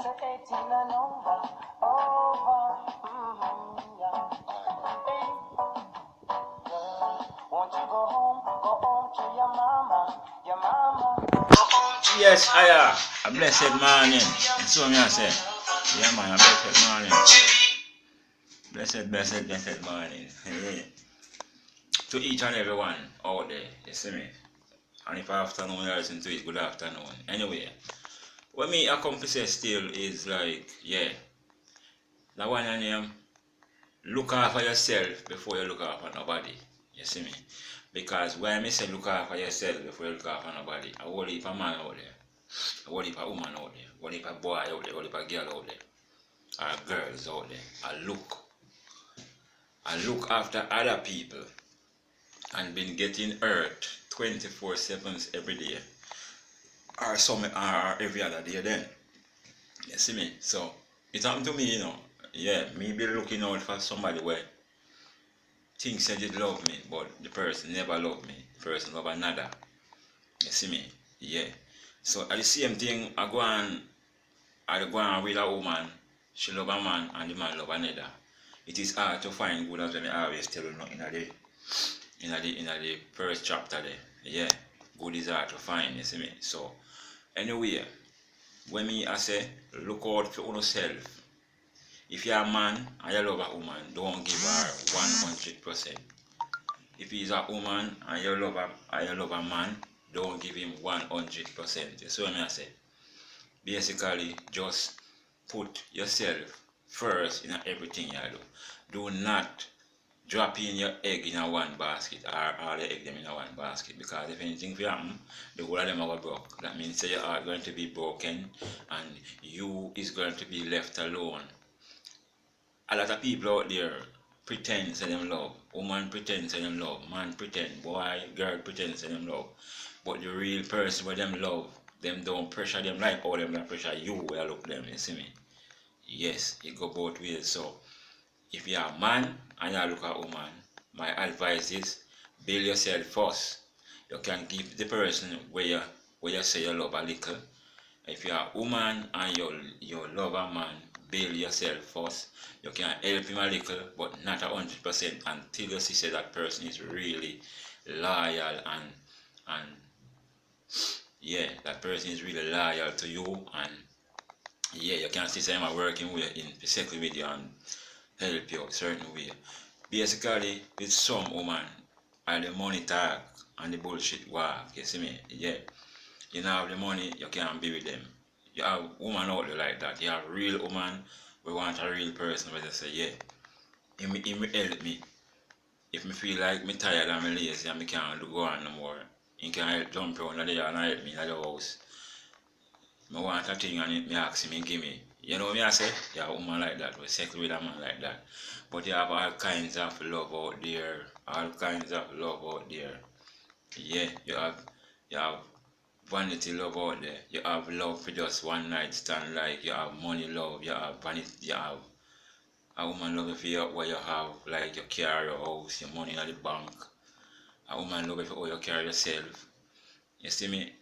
say 18 and over. Yeah. Hey, girl, won't you go home to your mama, Yes, a blessed morning. So me I say, yeah man, a blessed morning. Blessed morning. Hey. To each and everyone out there, you see me? And if afternoon you listen to it, good afternoon. Anyway, what me accomplish still is like, yeah, the one and look after yourself before you look after nobody. You see me? Because when I say look after yourself before you look after nobody, I will leave a man out there, I will leave a woman out there, I will leave a boy out there, I will leave a girl out there, or girls out there. I look after other people and been getting hurt 24/7 every day, or some or every other day then. You see me? So it happened to me, yeah, me be looking out for somebody where things said it love me, but the person never loved me. The person love another. You see me? Yeah. So at the same thing, I go on with a woman, she love a man and the man love another. It is hard to find good as when I always tell you in the first chapter there. Yeah. Good is hard to find, you see me? So anyway, when me I say look out for yourself. If you're a man and you love a woman, don't give her 100%. If he's a woman and you love a man, don't give him 100%. You see what I say? Basically, just put yourself first in everything you do. Do not drop in your egg in a one basket or all the egg them in a one basket, because if anything happen, the whole of them are broke. That means that you are going to be broken and you is going to be left alone. A lot of people out there pretend say them love. Woman pretend say them love. Man pretend. Boy, girl pretend say them love. But the real person where them love, them don't pressure them like how them don't pressure you where you look them, you see me? Yes, it go both ways. So if you're a man and you look at a woman, my advice is build yourself first. You can give the person where you say you love a little. If you're a woman and you love a man, build yourself first. You can help him a little, but not 100% until you see that person is really loyal and yeah, that person is really loyal to you, and yeah, you can see someone working with you in physically with you and help you a certain way. Basically, with some woman, and the money talk and the bullshit walk, you see me? Yeah. You don't have the money, you can't be with them. You have woman out there like that. You have real woman, we want a real person where they say, yeah, he may help me. If me feel like me tired and me lazy and me can't go on no more, he can help jump around the yard and help me in the house. I want a thing and me ask him, he give me. You know what I say? You have a woman like that, we settle with a man like that. But you have all kinds of love out there. All kinds of love out there. Yeah, you have vanity love out there. You have love for just one night stand, like you have money love, you have vanity, you have a woman love you for what you have, like your car, your house, your money in the bank. A woman love you for how you carry yourself. You see me?